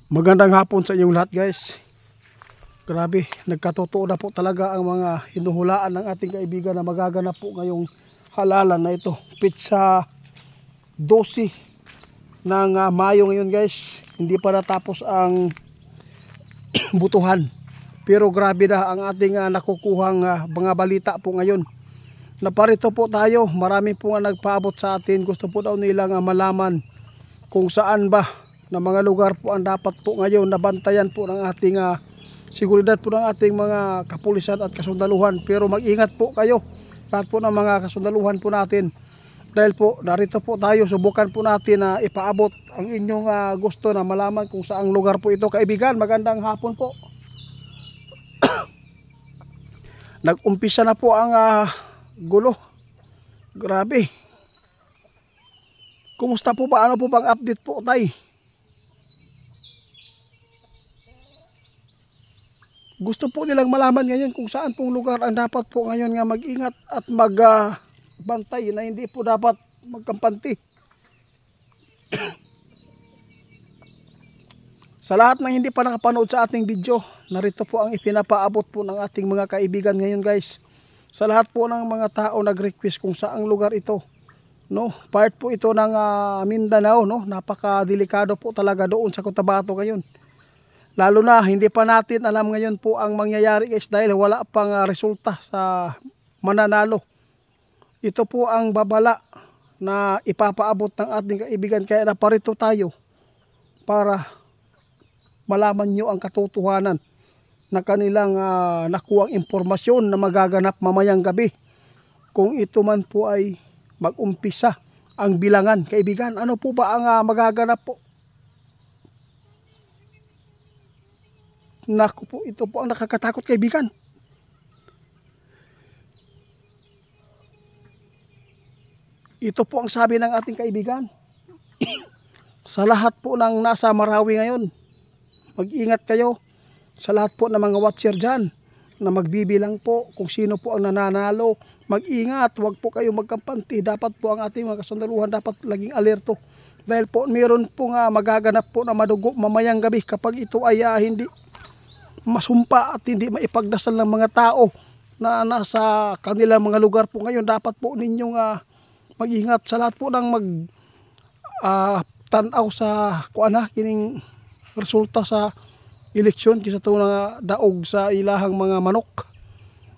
Magandang hapon sa inyong lahat, guys. Grabe, nagkatotoo na po talaga ang mga hinuhulaan ng ating kaibigan na magaganap po ngayong halalan na ito. Pizza 12 ng Mayo ngayon, guys. Hindi pa natapos ang butuhan. Pero grabe na ang ating nakukuhang mga balita po ngayon. Naparito po tayo, marami po nga nagpaabot sa atin. Gusto po daw nilang malaman kung saan ba na mga lugar po ang dapat po ngayon nabantayan po ng ating seguridad po ng ating mga kapulisan at kasundaluhan. Pero mag-ingat po kayo, lahat po ng mga kasundaluhan po natin, dahil po narito po tayo, subukan po natin na ipaabot ang inyong gusto na malaman kung saang lugar po ito. Kaibigan, magandang hapon po. Nag-umpisa na po ang gulo. Grabe. Kumusta po ba? Ano po bang update po, tay? Gusto po nilang malaman ngayon kung saan pong lugar ang dapat po ngayon nga mag-ingat at magbantay na hindi po dapat magkampanti. Sa lahat ng hindi pa nakapanood sa ating video, narito po ang ipinapaabot po ng ating mga kaibigan ngayon, guys. Sa lahat po ng mga tao nag-request kung saang lugar ito, no? Part po ito ng Mindanao, no? Napakadelikado po talaga doon sa Cotabato ngayon. Lalo na hindi pa natin alam ngayon po ang mangyayari, guys, dahil wala pang resulta sa mananalo. Ito po ang babala na ipapaabot ng ating kaibigan, kaya naparito tayo para malaman nyo ang katotohanan na kanilang nakuhang impormasyon na magaganap mamayang gabi. Kung ito man po ay mag-umpisa ang bilangan, kaibigan, ano po ba ang magaganap po? Naku po, ito po ang nakakatakot, kaibigan. Ito po ang sabi ng ating kaibigan. Sa lahat po ng nasa Marawi ngayon, mag-ingat kayo. Sa lahat po ng mga watcher dyan na magbibilang po kung sino po ang nananalo, mag-ingat, huwag po kayo magkampanti. Dapat po ang ating mga kasundaluhan dapat laging alerto. Dahil po meron po nga magaganap po na madugo mamayang gabi kapag ito ay hindi masumpa at hindi maipagdasal ng mga tao na nasa kanilang mga lugar po ngayon. Dapat po ninyong mag-ingat. Sa lahat po ng tanaw sa kining resulta sa eleksyon kisa ito na daog sa ilahang mga manok,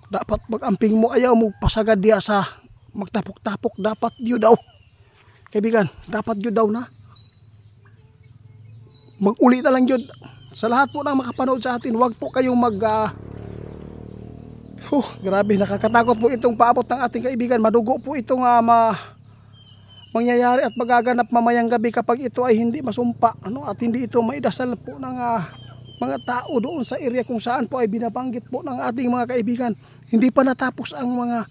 dapat mag-amping mo, ayaw mo pasagad diya sa magtapok-tapok. Dapat yun daw, kaibigan, dapat yun daw na mag-uli na lang yun. Sa lahat po ng makapanood sa atin, huwag po kayong grabe, nakakatakot po itong paabot ng ating kaibigan. Madugo po itong mangyayari at magaganap mamayang gabi kapag ito ay hindi masumpa, ano, at hindi ito maidasal po ng mga tao doon sa area kung saan po ay binabanggit po ng ating mga kaibigan. Hindi pa natapos ang mga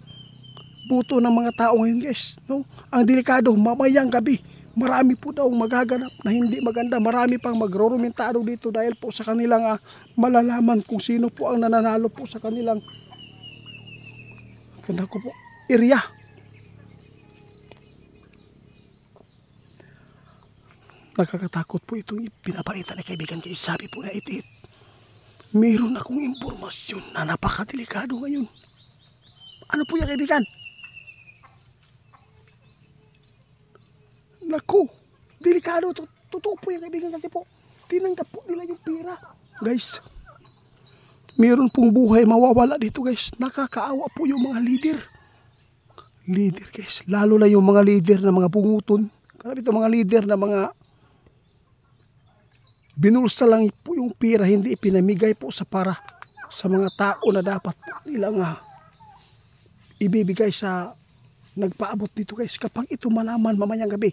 buto ng mga tao ngayon, guys, no? Ang delikado, mamayang gabi marami po daw magaganap na hindi maganda. Marami pang magro-rumentado dito dahil po sa kanilang malalaman kung sino po ang nananalo po sa kanilang area. Nakakatakot po itong pinapalitan na kaibigan, kaya sabi po na itit. Meron akong impormasyon na napakadelikado ngayon. Ano po yan, kaibigan? Naku, delikado. Totoo po yan, kaibigan, kasi po tinanggap po nila yung pera. Guys, meron pong buhay mawawala dito, guys. Nakakaawa po yung mga leader. Leader, guys. Lalo na yung mga leader na mga bunguton. Karami ito mga leader na mga binulsa lang po yung pera, hindi ipinamigay po sa para sa mga tao na dapat po nilang ibibigay sa nagpaabot dito, guys. Kapag ito malaman mamayang gabi,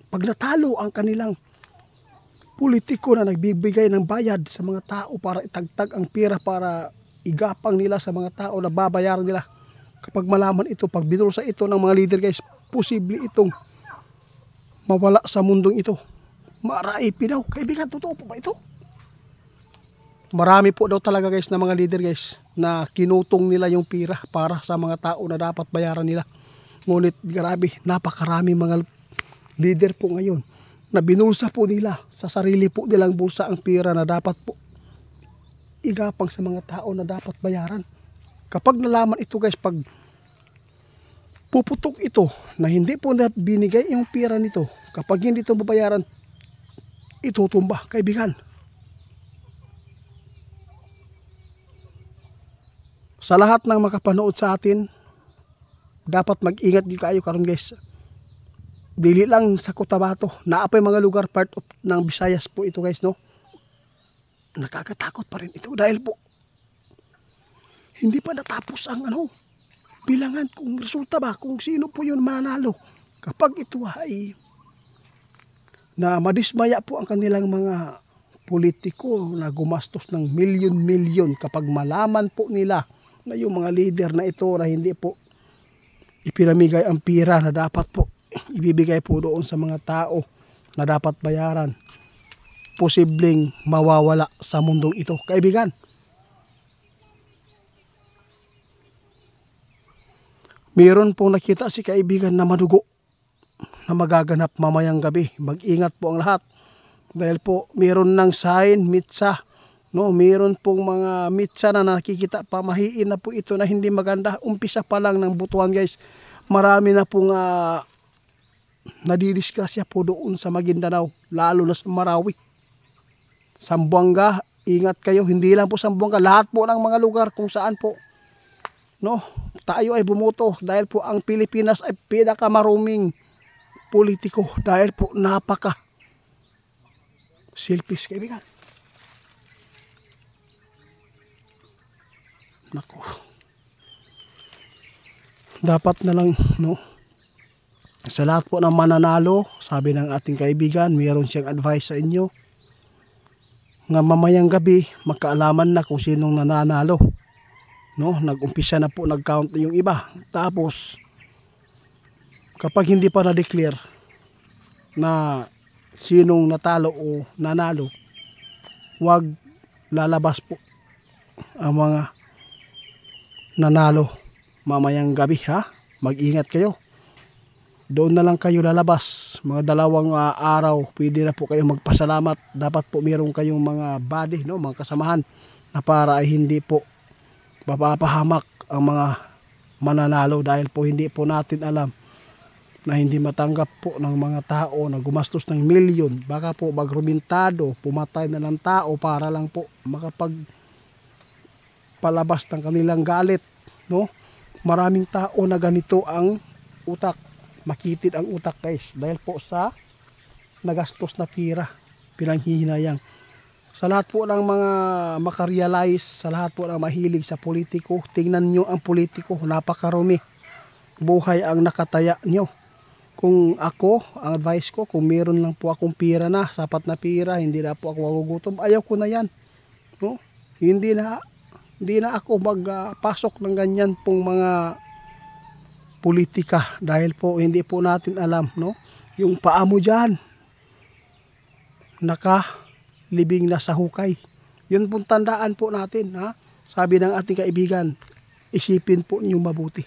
pag natalo ang kanilang politiko na nagbibigay ng bayad sa mga tao para itagtag ang pera para igapang nila sa mga tao na babayaran nila, kapag malaman ito, pag binulsa ito ng mga leader, guys, posible itong mawala sa mundong ito. Maraipi daw, kaibigan, totoo po ba ito? Marami po daw talaga, guys, na mga leader, guys, na kinutong nila yung pera para sa mga tao na dapat bayaran nila. Ngunit grabe, napakarami mga leader po ngayon na binulsa po nila sa sarili po nilang bulsa ang pera na dapat po igapang sa mga tao na dapat bayaran. Kapag nalaman ito guys, pag puputok ito na hindi po na binigay yung pera nito, kapag hindi ito babayaran, itutumba kaibigan. Sa lahat ng makapanood sa atin, dapat mag-ingat din kayo karon guys. Dili lang sa Cotabato, naapay mga lugar part of ng Visayas po ito guys, no? Nakakatakot pa rin ito dahil po hindi pa natapos ang bilangan kung resulta ba, kung sino po yun mananalo. Kapag ito ay na madismaya po ang kanilang mga politiko na gumastos ng milyon-milyon kapag malaman po nila na yung mga leader na ito na hindi po ipinamigay ang pira na dapat po ibibigay po doon sa mga tao na dapat bayaran, posibleng mawawala sa mundong ito kaibigan. Meron pong nakita si kaibigan na madugo na magaganap mamayang gabi. Mag-ingat po ang lahat dahil po meron ng sign, mitsa, no? Meron pong mga mitsa na nakikita, pamahiin na po ito na hindi maganda. Umpisa pa lang ng butuan guys, marami na pong nadidisgrasya po doon sa Maguindanao, lalo na sa Marawi, Zamboanga. Ingat kayo, hindi lang po Zamboanga, lahat po ng mga lugar kung saan po tayo ay bumoto dahil po ang Pilipinas ay pinakamaruming politiko dahil po napaka selfish kaibigan. Nako, dapat na lang sa lahat po ng mananalo, sabi ng ating kaibigan, mayroon siyang advice sa inyo nga mamayang gabi magkaalaman na kung sinong nananalo. Nag-umpisa na po, nag-count yung iba. Tapos kapag hindi pa na-declare na sinong natalo o nanalo, wag lalabas po ang mga nanalo mamayang gabi, ha? Mag-ingat kayo. Doon na lang kayo lalabas. Mga 2 araw, pwede na po kayo magpasalamat. Dapat po meron kayong mga buddy, mga kasamahan na para ay hindi po mapapahamak ang mga mananalo dahil po hindi po natin alam na hindi matanggap po ng mga tao na gumastos ng milyon. Baka po magrumentado, pumatay na ng tao para lang po makapagpalabas ng kanilang galit. Maraming tao na ganito ang utak. Makitid ang utak guys dahil po sa nagastos na pira, pinanghihinayang. Sa lahat po ng mga makarealize, sa lahat po ng mahilig sa politiko, tingnan nyo ang politiko, napakarumi. Buhay ang nakataya nyo. Kung ako, ang advice ko, kung meron lang po akong pira na, sapat na pira, hindi na po ako magugutom, ayaw ko na yan. Hindi na ako magpasok ng ganyan pong mga politika dahil po hindi po natin alam, yung paa mo dyan libing na sa hukay. Yun pong tandaan po natin, ha? Sabi ng ating kaibigan, isipin po niyo mabuti.